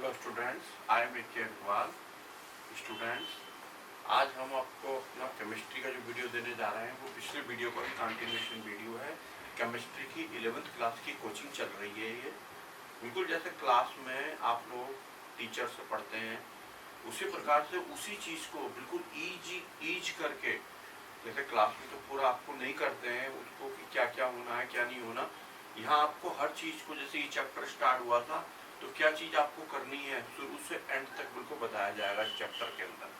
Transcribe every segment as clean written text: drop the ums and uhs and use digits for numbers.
Hello students, I'm A K. Agarwal. Students, आज हम आपको अपना केमिस्ट्री का जो वीडियो देने जा रहे हैं वो पिछले वीडियो का कंटिन्यूएशन वीडियो है। केमिस्ट्री की 11th क्लास की कोचिंग चल रही है। ये बिल्कुल जैसे क्लास में आप लोग टीचर से पढ़ते हैं उसी प्रकार से उसी चीज़ को बिल्कुल ईज करके, जैसे क्लास में तो पूरा आपको नहीं करते हैं उसको कि क्या क्या होना है क्या नहीं होना, यहाँ आपको हर चीज़ को, जैसे ये चैप्टर स्टार्ट हुआ था तो क्या चीज़ आपको करनी है शुरू से एंड तक बिल्कुल बताया जाएगा इस चैप्टर के अंदर,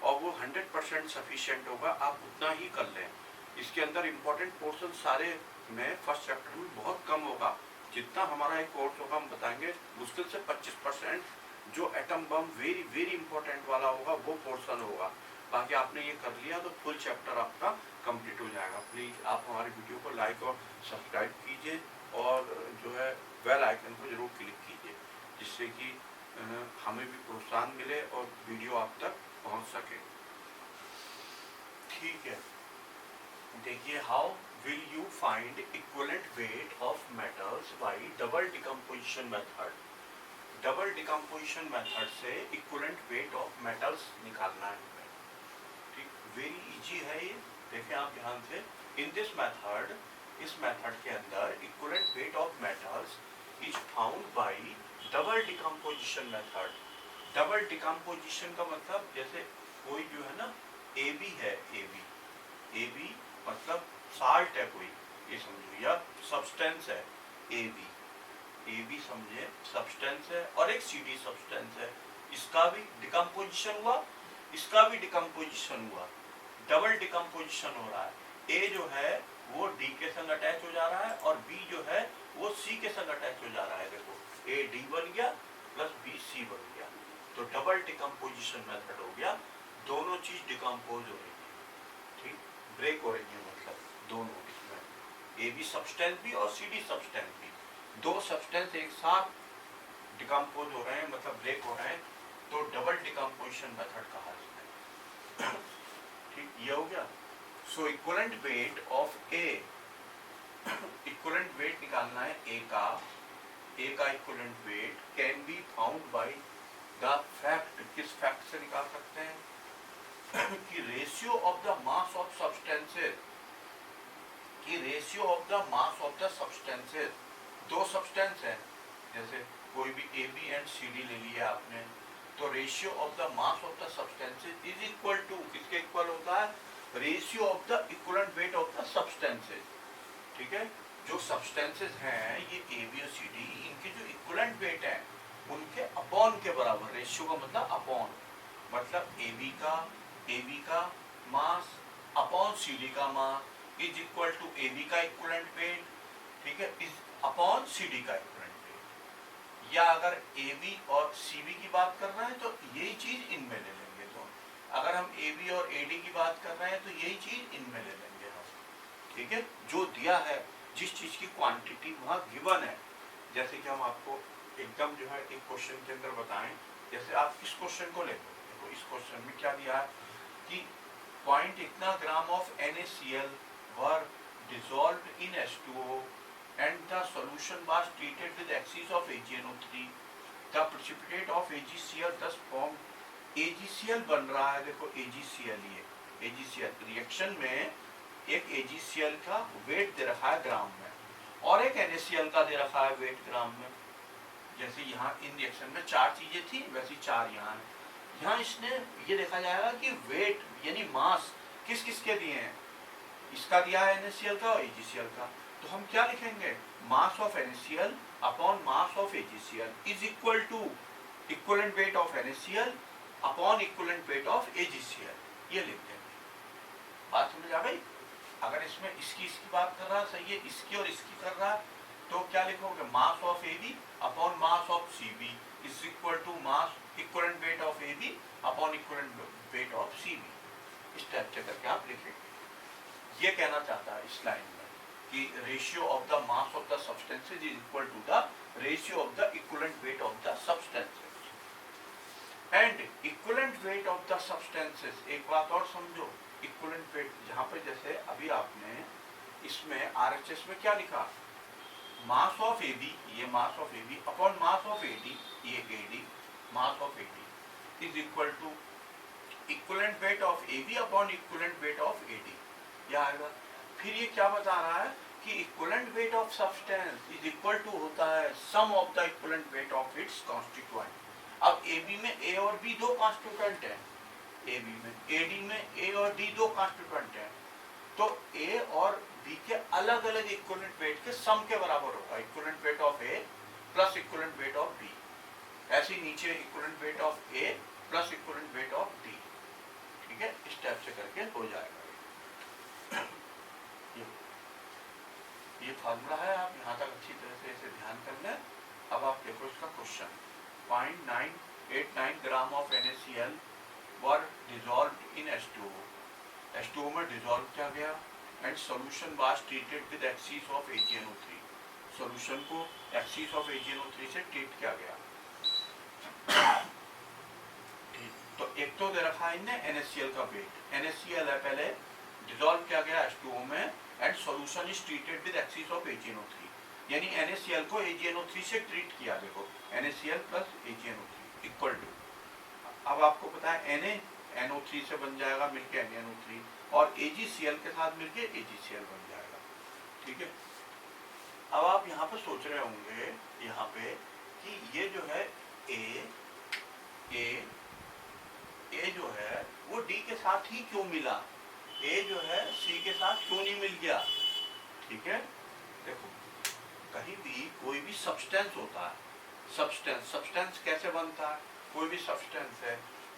और वो 100% सफिशिएंट होगा। आप उतना ही कर लें। इसके अंदर इम्पोर्टेंट पोर्शन सारे में फर्स्ट चैप्टर में बहुत कम होगा। जितना हमारा एक कोर्स होगा हम बताएंगे, मुश्किल से 25% जो atom bomb very very important वाला होगा वो पोर्शन होगा। बाकी आपने ये कर लिया तो फुल चैप्टर आपका कंप्लीट हो जाएगा। प्लीज़ आप हमारी वीडियो को लाइक और सब्सक्राइब कीजिए और जो है बेल आइकन को जरूर क्लिक कीजिए, जिससे कि हमें भी प्रोत्साहन मिले और वीडियो आप तक पहुंच सके। ठीक है, देखिए, how will you find equivalent weight of metals bye double decomposition method. Double decomposition method से इक्विवेलेंट वेट ऑफ मेटल्स निकालना है। ठीक, वेरी इजी है ये। देखें आप ध्यान से, इन दिस मेथड, इस मेथड के अंदर equivalent weight of metals is found by double decomposition method. Double decomposition का मतलब, जैसे कोई जो है ना ए बी है, ए बी मतलब साल्ट है कोई, ये समझो, या सब्सटेंस है ए बी समझे सब्सटेंस है, और एक सी डी सब्सटेंस है। इसका भी डिकम्पोजिशन हुआ, इसका भी डिकम्पोजिशन हुआ, डबल डिकम्पोजिशन हो रहा है। ए जो है वो डी के संग अटैच हो जा रहा है और बी जो है वो सी के संग अटैच हो जा रहा है। देखो, ए डी बन गया प्लस बी सी बन गया, तो डबल डिकम्पोजिशन मेथड हो गया। दोनों चीज डिकम्पोज हो रही है, ठीक, ब्रेक हो रही है, मतलब दोनों इसमें ए बी सब्सटेंस भी और सी डी सब्सटेंस भी, दो सब्सटेंस एक साथ डिकम्पोज हो रहे हैं, मतलब ब्रेक हो रहे हैं, तो डबल डिकम्पोजिशन मेथड कहा इसमें। ठीक, ये हो गया। So equivalent weight of A, equivalent weight निकालना है ए का equivalent weight can be found by the fact. किस फैक्ट से निकाल सकते हैं कि ratio of the mass of substances, कि ratio of the mass of the substances, दो सब्सटेंस है, जैसे कोई भी A B and C D ले लिया आपने, तो ratio of the mass of the substances is equal to, किसके इक्वल होता है, ratio of the equivalent weight of the substances. ठीक है, जो सब्सटेंसेस हैं ये ए बी और सी डी, इनके जो इक्विवेलेंट वेट है उनके अपॉन के बराबर, रेशियो का मतलब अपॉन, मतलब ए बी का मास अपॉन सी डी का mass is equal to A B का इक्विवेलेंट वेट, ठीक है, इज अपॉन सी डी का इक्विवेलेंट वेट। या अगर ए बी और सी बी की बात कर रहे हैं तो यही चीज इनमें ले लेंगे। तो अगर हम ए बी और ए डी की बात कर रहे हैं तो यही चीज इनमें ले लेंगे हम। ठीक है, जो दिया है, जिस चीज की क्वांटिटी वहां गिवन है, जैसे कि हम आपको एकदम जो है एक क्वेश्चन के अंदर बताएं, जैसे आप इस क्वेश्चन को ले लो, देखो इस क्वेश्चन में क्या दिया है कि पॉइंट इतना gram of NaCl were dissolved in H2O and the solution was treated with excess of AgNO3, the precipitate of AgCl thus formed। AgCl बन रहा है, देखो AgCl, ये AgCl रिएक्शन में एक AgCl का वेट दे रखा है ग्राम में और एक NaCl का दे रखा है वेट ग्राम में। जैसे यहाँ इन रिएक्शन में चार चीजें थी, वैसी चार यहाँ है। यहाँ इसने ये देखा जाएगा कि वेट यानी मास किस किस के दिए हैं, इसका दिया है NaCl का और AgCl का, तो हम क्या लिखेंगे, mass of NaCl upon mass of AgCl is equal to equivalent weight of NaCl upon equivalent weight of AgCl, ये लिख देंगे। बात समझ आ गई। अगर इसमें इसकी बात कर रहा है, सही है, इसकी और इसकी कर रहा है, तो क्या लिखोगे, mass of AB upon mass of CB is equal to mass equivalent weight of AB upon equivalent weight of CB। इस टाइप से करके आप लिखेंगे। ये कहना चाहता है इस लाइन में कि ratio of the mass of the substances is equal to the ratio of the equivalent weight of the substances and equivalent weight of the substances. एक बात और समझो, इक्विवेलेंट वेट जहाँ पे जैसे अभी आपने इसमें RHS में क्या लिखा, मास ऑफ AB, ये mass of AB upon mass of AD, ये AD mass of AD is equal to equivalent weight of AB upon equivalent weight of AD, यह आएगा। फिर ये क्या बता रहा है कि equivalent weight of substance is equal to होता है sum of the equivalent weight of its constituent. अब AB में A और B दो कॉन्स्टिट्यूएंट हैं, AB में AD में A और D दो कॉन्स्टिट्यूएंट हैं, तो A और B के अलग अलग इक्विवेलेंट वेट के सम के बराबर होगा, equivalent weight of A plus equivalent weight of B। ऐसे नीचे equivalent weight of A plus equivalent weight of D, ठीक है, इस टाइप से करके हो जाएगा। ये फार्मूला है, आप यहाँ तक अच्छी तरह से इसे ध्यान कर लें। अब आप देखो इसका question, 0.989 gram of NaCl were dissolved in H2O, H2O में डिजॉल्व किया गया and solution was treated with axis of AgNO3, solution को एक्सिस ऑफ AgNO3 से ट्रीट किया गया। तो एक तो दे रखा है इनने NaCl का वेट, NaCl है पहले, डिजॉल्व किया गया H2O में and solution is treated with axis of AgNO3, यानी NaCl को AgNO3 से ट्रीट किया। देखो NaCl plus AgNO3 equal to, अब आपको पता है NaNO3 से बन जाएगा मिलके NaNO3 और AgCl के साथ मिलके AgCl बन जाएगा, ठीक है। अब आप यहाँ पे सोच रहे होंगे यहाँ पे कि ये जो है A जो है वो D के साथ ही क्यों मिला, A जो है C के साथ क्यों नहीं मिल गया, ठीक है। देखो कहीं भी कोई भी सब्सटेंस होता है, सब्सटेंस कैसे बनता है, कोई भी सब्सटेंस है,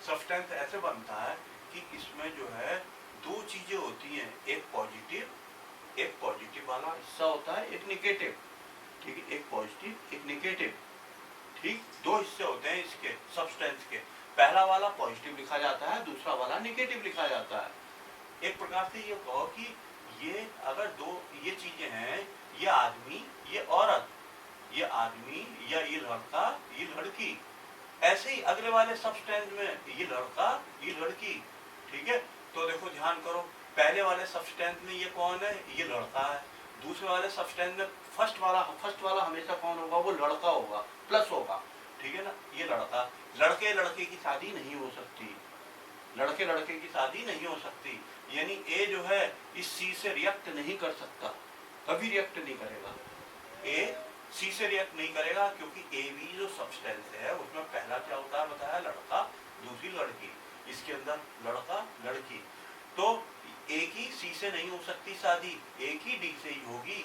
सब्सटेंस ऐसे बनता है कि इसमें जो है दो चीजें होती हैं, एक पॉजिटिव वाला हिस्सा होता है, एक निगेटिव, ठीक है, एक पॉजिटिव एक निगेटिव, ठीक, दो हिस्से होते हैं इसके सब्सटेंस के, पहला वाला पॉजिटिव लिखा जाता है, दूसरा वाला निगेटिव लिखा जाता है। एक प्रकार से ये कहो कि ये अगर दो ये चीजें हैं, ये आदमी ये औरत, ये आदमी या ये लड़का ये लड़की, ऐसे ही अगले वाले सब्सटेंस में ये लड़का ये लड़की, ठीक है। तो देखो ध्यान करो, पहले वाले सब्सटेंस में ये कौन है, ये लड़का है, दूसरे वाले सब्सटेंस में फर्स्ट वाला हमेशा कौन होगा, वो लड़का होगा, प्लस होगा, ठीक है ना। ये लड़का, लड़के लड़के की शादी नहीं हो सकती, लड़के लड़के की शादी नहीं हो सकती, यानी A जो है इस C से रिएक्ट नहीं कर सकता, कभी रिएक्ट नहीं करेगा, A C से रिएक्ट नहीं करेगा, क्योंकि AB जो सब्सटेंस है उसमें पहला क्या होता है बताया, लड़का, दूसरी लड़की, इसके अंदर लड़का लड़की, तो एक ही C से नहीं हो सकती शादी, एक ही D से ही होगी,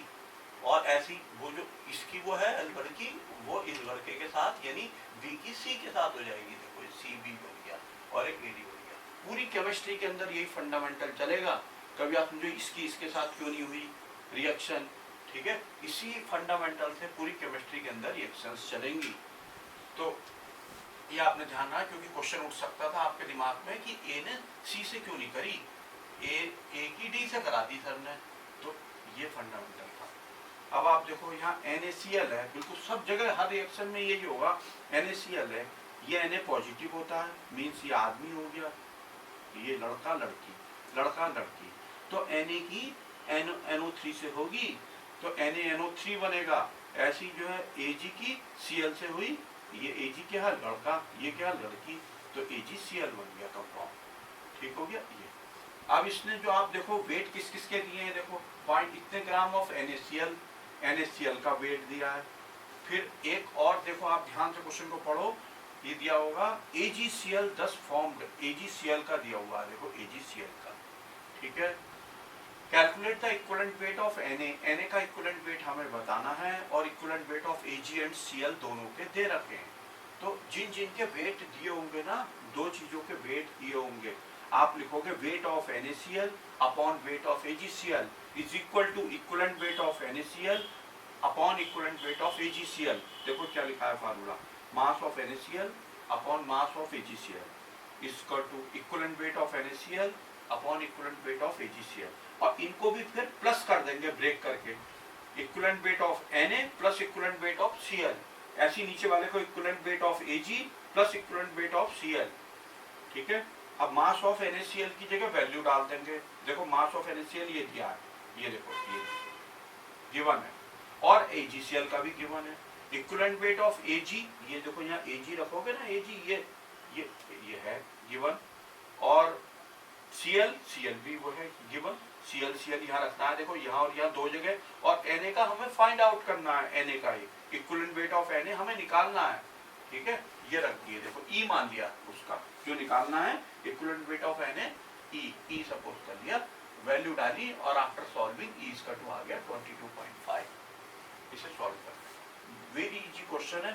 और ऐसी वो जो इसकी वो है लड़की, वो इस लड़के के साथ यानी B की C के साथ हो जाएगी। देखो CB बन गया और एक AD बन गया। पूरी केमिस्ट्री के अंदर यही फंडामेंटल चलेगा, कभी आप समझो इसकी इसके साथ क्यों नहीं हुई रिएक्शन, ठीक है, इसी फंडामेंटल से पूरी केमिस्ट्री के अंदर रिएक्शंस चलेंगी। तो ये आपने ध्यान रखा, क्योंकि क्वेश्चन उठ सकता था आपके दिमाग में कि A ने C से क्यों नहीं करी, A की D से करा दी सर ने, तो ये फंडामेंटल था। अब आप देखो यहाँ NaCl है, बिल्कुल सब जगह हर रिएक्शन में ये जो होगा NaCl है, ये Na पॉजिटिव होता है, मीन्स ये आदमी हो गया, ये लड़का लड़की, लड़का लड़की, तो Na की NO3 से होगी तो NaNO3 बनेगा, ऐसी जो है Ag की Cl से हुई, ये Ag क्या है लड़का, ये क्या लड़की, तो AgCl बन गया कंपाउंड, ठीक हो गया। ये अब इसने जो आप देखो वेट किस किस के दिए हैं, देखो पॉइंट इतने ग्राम ऑफ NaCl का वेट दिया है। फिर एक और देखो, आप ध्यान से क्वेश्चन को पढ़ो, ये दिया होगा AgCl दस फॉर्म्ड, AgCl का दिया हुआ है, देखो AgCl का, ठीक है। Calculate the equivalent weight of Na का इक्विवेलेंट वेट हमें बताना है, और equivalent weight of Ag and Cl दोनों के दे रखे हैं। तो जिन जिन के वेट दिए होंगे ना, दो चीजों के वेट दिए होंगे, आप लिखोगे weight of NaCl upon weight of AgCl is equal to equivalent weight of NaCl upon equivalent weight of AgCl। देखो क्या लिखा है formula, mass of NaCl upon mass of AgCl is equal to equivalent weight of NaCl upon equivalent weight of AgCl, और इनको भी फिर plus कर देंगे ब्रेक करके, equivalent weight of Na plus equivalent weight of Cl, ऐसी नीचे वाले को equivalent weight of Ag plus equivalent weight of Cl, ठीक है। अब मास ऑफ NaCl की जगह वैल्यू डाल देंगे, देखो मास ऑफ NaCl ये दिया है, ये देखो ये गिवन है, और AgCl का भी गिवन है। इक्विवेलेंट वेट ऑफ Ag, ये देखो यहाँ Ag रखोगे ना, Ag ये है गिवन, और Cl भी वो है गिवन। Cl यहाँ रखना है, देखो यहाँ और यहाँ दो जगह, और Na का हमें फाइंड आउट करना है, Na का इक्विवेलेंट वेट ऑफ Na हमें निकालना है, ठीक है। ये रख दिए, देखो E मान लिया उसका, जो निकालना है equivalent weight of Na, E suppose कर लिया, वैल्यू डाली, और आफ्टर सॉल्विंग E इसका 2 आ गया 22.5। इसे सॉल्व कर, वेरी इजी क्वेश्चन है,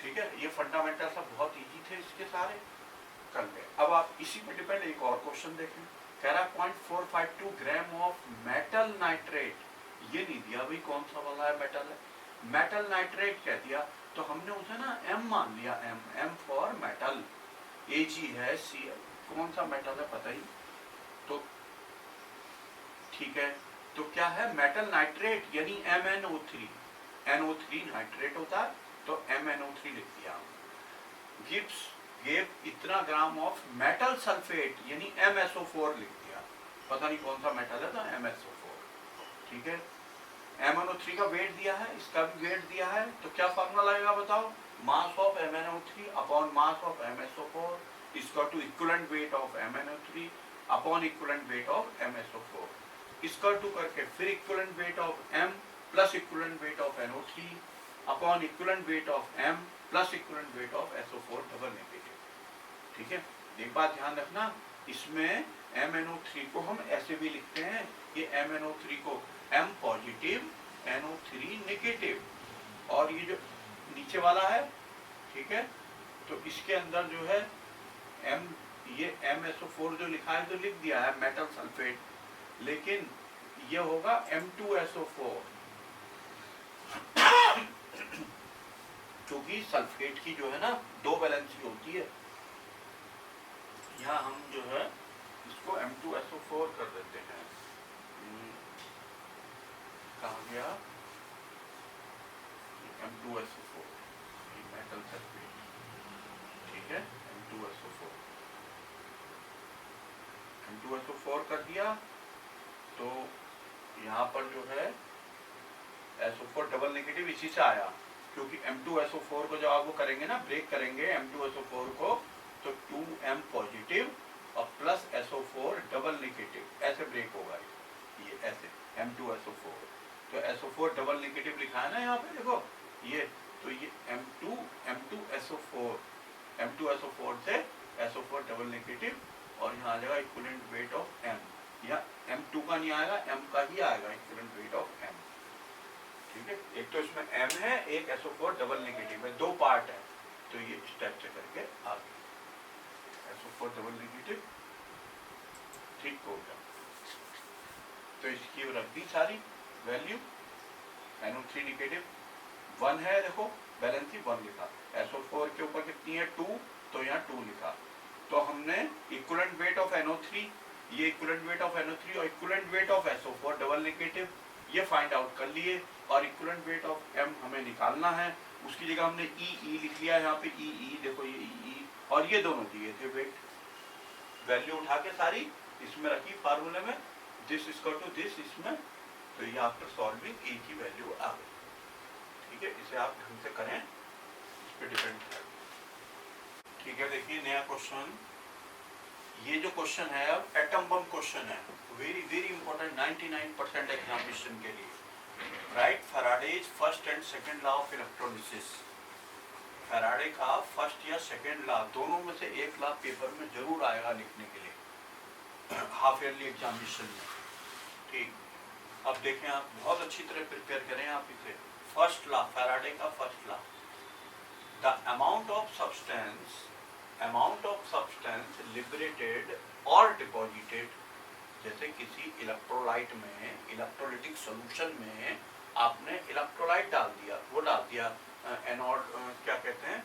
ठीक है। ये फंडामेंटल सब बहुत इजी थे इसके सारे, कर ले। अब आप इसी पे डिपेंड एक और क्वेश्चन देखें, कह रहा है 0.452 ग्राम ऑफ मेटल नाइट्रेट, ये नहीं दिया भाई कौन सा वाला है मेटल है, मेटल नाइट्रेट कह दिया, तो हमने उसे ना M मान लिया, M फॉर मेटल, Ag है, Cl कौन सा मेटल है पता ही, तो ठीक है। तो क्या है, मेटल नाइट्रेट यानी MnO3, NO3 नाइट्रेट होता है, तो MnO3 लिख दिया। गिब्स गेव इतना ग्राम ऑफ मेटल सल्फेट यानी MSO4 लिख दिया, पता नहीं कौन सा मेटल है, तो MSO4, ठीक है। MnO3 का वेट दिया है, इसका भी वेट दिया है, तो क्या फॉर्मूला लगेगा बताओ, mass of MnO3 upon mass of MSO4 इसका to equivalent weight of MnO3 upon equivalent weight of MSO4, इसका टू करके फिर equivalent weight of M plus equivalent weight of NO3 upon equivalent weight of M plus equivalent weight of SO4 double negative, ठीक है। एक बात ध्यान रखना, इसमें MnO3 को हम ऐसे भी लिखते हैं, ये MnO3 को M पॉजिटिव NO3 नेगेटिव, और ये जो नीचे वाला है, ठीक है, तो इसके अंदर जो है M, ये MSO4 जो लिखा है तो लिख दिया है मेटल सल्फेट, लेकिन ये होगा M2SO4 क्योंकि सल्फेट की जो है ना दो वैलेंसी होती है, यहाँ हम जो है इसको M2SO4 कर देते हैं, कहाँ गया M2SO4, मेटल सल्फेट, ठीक है, M2SO4 कर दिया, तो यहाँ पर जो है SO4 डबल नेगेटिव इसी से आया, क्योंकि M2SO4 को जब आप वो करेंगे ना, ब्रेक करेंगे M2SO4 को, तो 2M पॉजिटिव और प्लस SO4 डबल नेगेटिव, ऐसे ब्रेक होगा ये ऐसे M2SO4, तो SO4 डबल नेगेटिव लिखा है ना यहाँ पे देखो ये, तो ये M2SO4 से SO4 डबल नेगेटिव, और यहाँ आ जाएगा इक्विवेलेंट वेट ऑफ M, या M2 का नहीं आएगा, M का ही आएगा इक्विवेलेंट वेट ऑफ M, ठीक है। एक तो इसमें M है, एक SO4 डबल नेगेटिव है, दो पार्ट है, तो ये इस टाइप से करके आ गया SO4 डबल नेगेटिव, ठीक हो गया। तो इसकी रख दी सारी वैल्यू, NO3 नेगेटिव 1 है, देखो बैलेंसी 1 लिखा, SO4 के ऊपर कितनी है 2, तो यहाँ 2 लिखा, तो हमने इक्विवेलेंट वेट ऑफ NO3, ये इक्विवेलेंट वेट ऑफ NO3 और equivalent weight of SO4 double negative ये फाइंड आउट कर लिए, और इक्विवेलेंट वेट ऑफ M हमें निकालना है, उसकी जगह हमने E लिख लिया यहाँ पे, E देखो ये E, और ये दोनों दिए थे वेट, वैल्यू उठा के सारी इसमें रखी फार्मूले में, दिस इक्वल टू दिस इसमें, तो ये आफ्टर सॉल्विंग E की वैल्यू आ गई, ठीक है। इसे आप ढंग से करें, इस पर डिपेंड है, ठीक है। देखिए नया क्वेश्चन, ये जो क्वेश्चन है अब एटम बम क्वेश्चन है, वेरी वेरी इंपॉर्टेंट 99% एग्जामिनेशन के लिए। Right Faraday's first and second law of electrolysis, Faraday का फर्स्ट या सेकंड लॉ दोनों में से एक लॉ पेपर में जरूर आएगा लिखने के लिए हाफ ईयरली एग्जामिनेशन में, ठीक। अब देखें आप बहुत अच्छी तरह प्रिपेयर करें आप इसे। फर्स्ट लॉ, फैराडे का first law, the amount of substance liberated और डिपॉजिटेड, जैसे किसी इलेक्ट्रोलाइट में, इलेक्ट्रोलिटिक सॉल्यूशन में आपने इलेक्ट्रोलाइट डाल दिया, वो डाल दिया एनोड, क्या कहते हैं,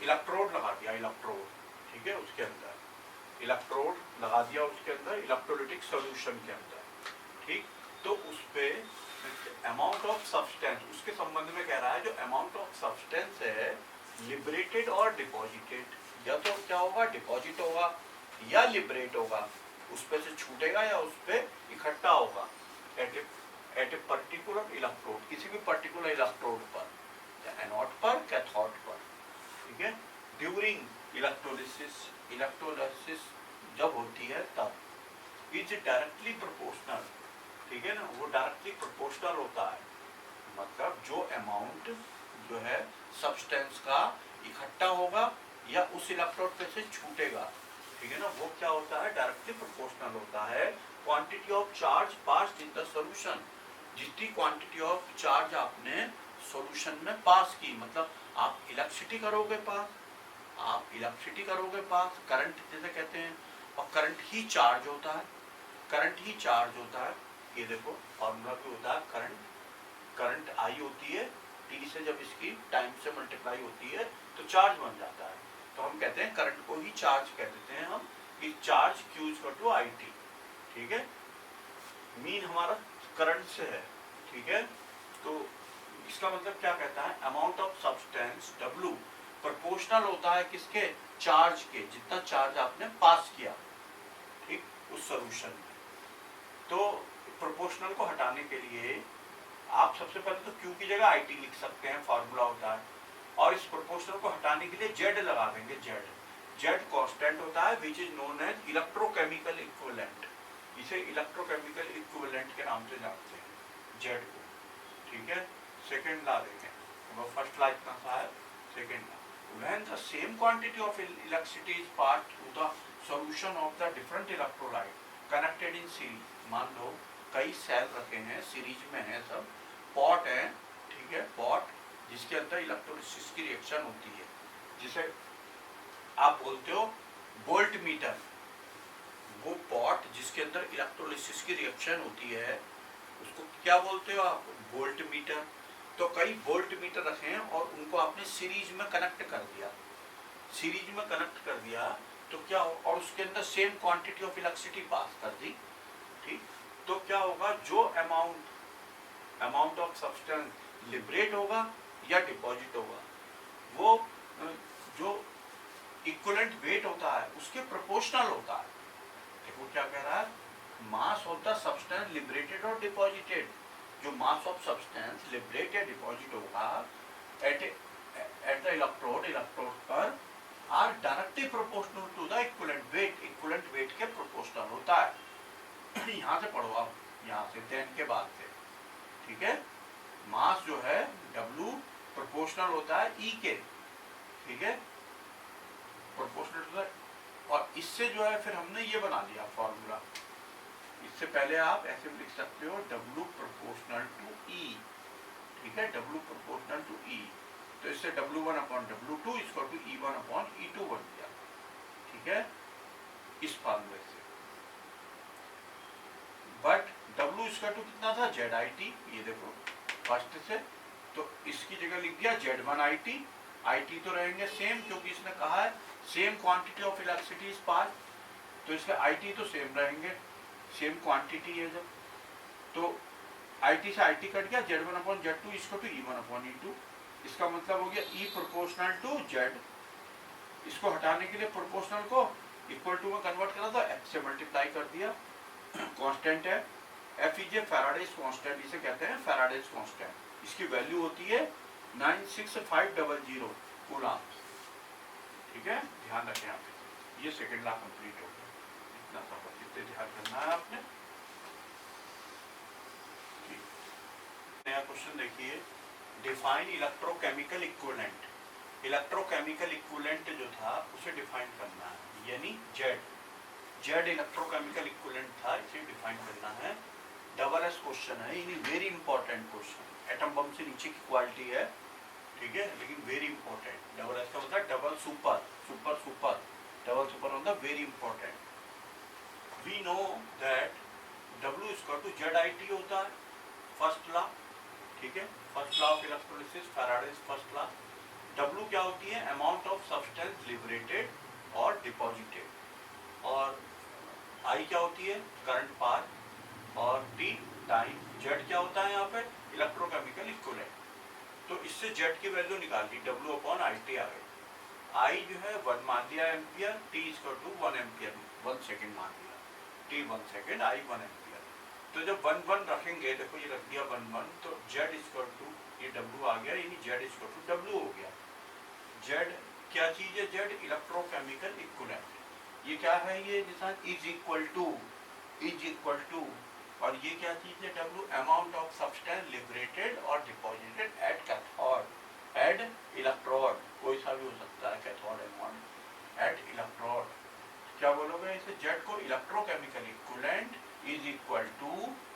इलेक्ट्रोड लगा दिया, इलेक्ट्रोड, ठीक है, उसके अंदर इलेक्ट्रोड लगा दिया, उसके अंदर इलेक्ट्रोलिटिक सॉल्यूशन के अंदर, ठीक। तो उस पे अमाउंट ऑफ सब्सटेंस, उसके संबंध में कह रहा है, जो अमाउंट ऑफ सब्सटेंस है लिबरेटेड और डिपॉजिटेड, या तो क्या होगा डिपॉजिट होगा या लिबरेट होगा, उस पे से छूटेगा या उस पे इकट्ठा होगा, एट ए पर्टिकुलर इलेक्ट्रोड, किसी भी पर्टिकुलर इलेक्ट्रोड पर, एनोड पर, कैथोड पर, ठीक है, ड्यूरिंग इलेक्ट्रोलिसिस, इलेक्ट्रोलिसिस जब होती है तब, इज डायरेक्टली प्रोपोर्शनल, ठीक है ना, वो डायरेक्टली प्रोपोर्शनल होता है, मतलब जो अमाउंट जो है सब्सटेंस का इकट्ठा होगा या उस इलेक्ट्रोड पे से छूटेगा, ठीक है ना, वो क्या होता है, डायरेक्टली प्रोपोर्शनल होता है quantity of charge passed in the solution, जितनी क्वांटिटी ऑफ चार्ज आपने सॉल्यूशन में पास की, मतलब आप इलेक्ट्रिसिटी करोगे पास, आप इलेक्ट्रिसिटी करोगे पास, करंट जैसे कहते हैं, और करंट ही चार्ज होता है, करंट ही चार्ज होता है, ये देखो फॉर्मूला भी होता है, करंट आई होती है, टी से जब इसकी टाइम से मल्टीप्लाई होती है तो चार्ज बन जाता है, तो हम कहते हैं करंट को ही चार्ज कह देते हैं हम, कि charge Q equal to I T, ठीक है, मीन हमारा करंट से है, ठीक है, तो इसका मतलब क्या कहता है, amount of substance W proportional होता है किसके, चार्ज के, जितना चार्ज आपने पास किया, ठीक, उस सॉल्यूशन में। तो प्रोपोर्शनल को हटाने के लिए आप सबसे पहले तो Q की जगह IT लिख सकते हैं, फार्मूला होता है, और इस प्रोपोर्शनल को हटाने के लिए Z लगा देंगे, Z कांस्टेंट होता है, which is known as electrochemical equivalent, इसे इलेक्ट्रोकेमिकल इक्विवेलेंट के नाम से जानते हैं Z को, ठीक है। सेकेंड ला देंगे, फर्स्ट ला इतना सा है, second La, when the same quantity of electricity is passed through the solution of the different electrolyte connected in series, मान लो कई सेल रखे हैं, सीरीज में है सब, पॉट है, ठीक है, पॉट जिसके अंदर इलेक्ट्रोलिसिस की रिएक्शन होती है, जिसे आप बोलते हो वोल्ट मीटर, वो पॉट जिसके अंदर इलेक्ट्रोलिसिस की रिएक्शन होती है उसको क्या बोलते हो आप, वोल्ट मीटर। तो कई वोल्ट मीटर रखे हैं और उनको आपने सीरीज में कनेक्ट कर दिया, सीरीज में कनेक्ट कर दिया तो क्या हो, और उसके अंदर same quantity of electricity pass कर दी, ठीक, तो क्या होगा, जो अमाउंट ऑफ सब्सटेंस लिबरेट होगा या डिपॉजिट होगा, वो जो इक्विवेलेंट वेट होता है उसके प्रोपोर्शनल होता है। देखो क्या कह रहा है, mass of the substance liberated और डिपॉजिटेड, जो मास ऑफ सब्सटेंस लिबरेट या डिपॉजिट होगा एट द इलेक्ट्रोड पर are directly proportional to the equivalent weight के प्रोपोर्शनल होता है। यहाँ से पढ़ो आप, यहाँ से देन के बाद से, ठीक है, मास जो है W प्रोपोर्शनल होता है E के, ठीक है, प्रोपोर्शनल होता है, और इससे जो है फिर हमने ये बना लिया फॉर्मूला, इससे पहले आप ऐसे लिख सकते हो W प्रोपोर्शनल टू E, ठीक है, W प्रोपोर्शनल टू E, तो इससे W1 upon W2 equal to E1 upon E2 बन गया, ठीक है, इस फॉर्मूले से। बट W इसका टू कितना था, ZIT, ये देखो फर्स्ट से, तो इसकी जगह लिख दिया Z1IT, IT तो रहेंगे सेम, क्योंकि इसने कहा है same quantity of electricity is pass, तो इसके IT तो सेम रहेंगे, सेम क्वांटिटी है जब, तो IT से IT कट गया, Z1 अपॉन Z2 इसको टू E1 अपॉन E2, इसका मतलब हो गया E प्रोपोर्शनल टू Z, इसको हटाने के लिए प्रोपोर्शनल को इक्वल टू में कन्वर्ट करा तो F से मल्टीप्लाई कर दिया, कांस्टेंट है, F is a Faraday's constant, इसे कहते हैं फैराडेज कांस्टेंट, इसकी वैल्यू होती है 96500 कूलम्ब, ठीक है, ध्यान रखें आप, ये सेकंड लॉ कंप्लीट हो गया, इतना सा बस, इतने ध्यान करना है आपने। नया क्वेश्चन देखिए, define electrochemical equivalent, electrochemical equivalent जो था उसे डिफाइन करना है, यानी जेड इलेक्ट्रोकेमिकल इक्विवेलेंट था, इसे डिफाइन करना है, डबल एस क्वेश्चन है, यानी very important question, atom bomb से नीचे की क्वालिटी है, ठीक है, लेकिन वेरी इंपॉर्टेंट, डबल एस का मतलब डबल सुपर, डबल सुपर मतलब very important. We know that W equal to ZIT होता है, फर्स्ट लॉ, ठीक है, first law of electrolysis, Faraday's first law. W क्या होती है, अमाउंट ऑफ सब्सटेंस लिबरेटेड और डिपॉजिटेड, और I क्या होती है, करंट पाथ, और T टाइम, Z क्या होता है यहाँ पे, इलेक्ट्रोकेमिकल इक्विवेलेंट, तो इससे Z की वैल्यू निकाल दी, W अपॉन IT आ गई, I जो है 1 मान दिया ampere, T equal to 1 ampere, 1 second मान दिया, T 1 सेकेंड, I 1 एम्पियर, तो जब 1 1 रखेंगे, देखो ये रख दिया 1 1, तो Z इक्वल टू ये W आ गया, यानी Z इक्वल टू W हो गया। Z क्या चीज है? Z electrochemical equivalent. ये क्या है? ये निशान इज इक्वल टू, और ये क्या चीज है? W amount of substance liberated और deposited at cathode at electrode, कोई सा भी हो सकता है कैथोड अमाउंट एट इलेक्ट्रोड। क्या बोलोगे इसे? Z को electrochemical equivalent is equal to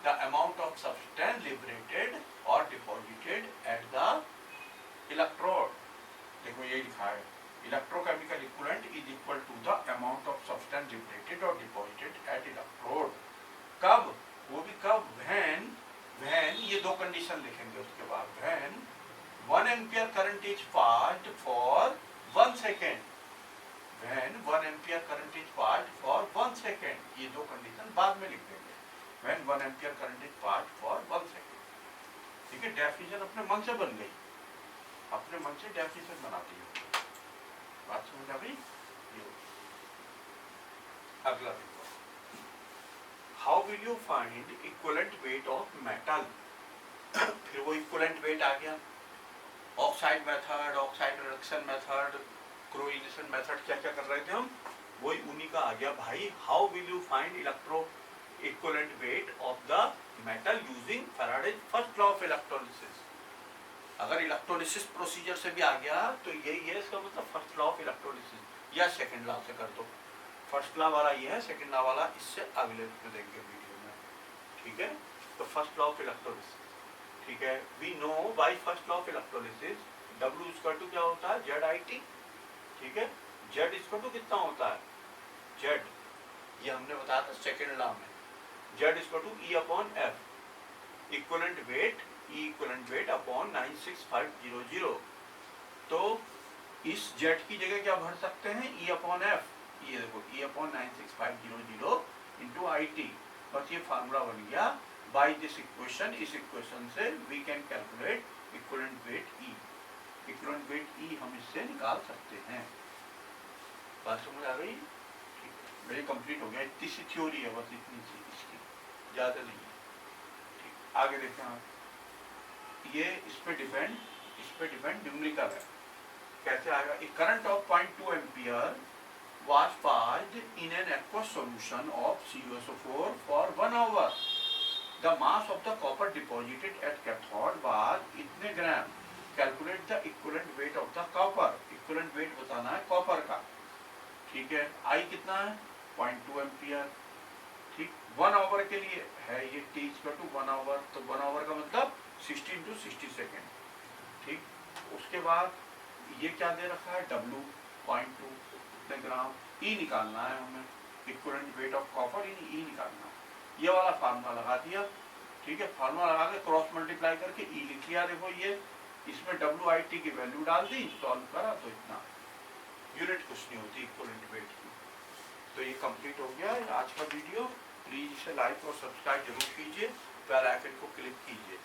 the amount of substance liberated or deposited at the electrode। देखो ये लिखा है, electrochemical equivalent is equal to the amount of substance liberated or deposited at electrode। कब? वो भी कब? when ये दो कंडीशन लिखेंगे उसके बाद, when 1 ampere current is passed for 1 second, when 1 ampere current is passed for 1 second, ये दो कंडीशन बाद में लिख देंगे। when 1 ampere current is passed for 1 second। ठीक है, डेफिनेशन अपने मन से बन गई, अपने मन से डेफिनेशन बनाती है। बात समझ आ गई? अगला देखो, how will you find equivalent weight of metal. फिर वो इक्विवेलेंट वेट आ गया, oxide method, oxide reduction method, chlorination method, क्या क्या कर रहे थे हम, वही उन्हीं का आ गया भाई। How will you find electro equivalent weight of the metal using Faraday's first law of electrolysis. अगर इलेक्ट्रोलिसिस प्रोसीजर से भी आ गया तो यही है इसका मतलब, फर्स्ट लॉ ऑफ इलेक्ट्रोलिसिस या सेकंड लॉ से कर दो। फर्स्ट लॉ वाला ये है, सेकंड लॉ वाला इससे अगले में देंगे वीडियो में। ठीक है, तो फर्स्ट लॉ ऑफ इलेक्ट्रोलिसिस, ठीक है, we know by first law of electrolysis W equal to क्या होता है? ZIT। ठीक है, Z इक्वल टू कितना होता है? Z, ये हमने बताया था सेकेंड लॉ में, Z equal to E upon F, equivalent weight E equivalent weight upon 96500। तो इस Z की जगह क्या भर सकते हैं? E अपॉन F, ये देखो E अपॉन 96500 इंटू IT, बस ये फार्मूला बन गया। बाई दिस इक्वेशन, इस इक्वेशन से we can calculate equivalent weight E। Equivalent weight E हम इससे निकाल सकते हैं। बात समझ आ गई? ठीक है, मेरी कंप्लीट हो गया, इतनी सी थ्योरी है बस, इतनी सी, इसकी ज़्यादा नहीं है। ठीक, आगे देखते हैं। ये इस पे डिपेंड न्यूमेरिकल है, कैसे आएगा? A current of 0.2 ampere was passed in an aqueous solution of CuSO4 for 1 hour। The mass of the copper deposited at cathode was इतने ग्राम। Calculate the equivalent weight of the copper। equivalent weight बताना है copper का। ठीक है, I कितना है? 0.2 ampere. ठीक, 1 our के लिए है ये T इक्वल टू 1 आवर, तो 1 आवर का मतलब 60 into 60 सेकेंड। ठीक, उसके बाद ये क्या दे रखा है? W 0.2 ग्राम। E निकालना है हमें, equivalent weight of copper, E निकालना है। ये वाला फार्मूला लगा दिया। ठीक है, फार्मूला लगा के क्रॉस मल्टीप्लाई करके E लिख लिया। देखो ये, इसमें WIT की वैल्यू डाल दी, सॉल्व करा तो इतना, यूनिट कुछ नहीं होती इक्विवेलेंट वेट की। तो ये कंप्लीट हो गया आज का वीडियो। प्लीज इसे लाइक और सब्सक्राइब जरूर कीजिए, बेल आइकन को क्लिक कीजिए।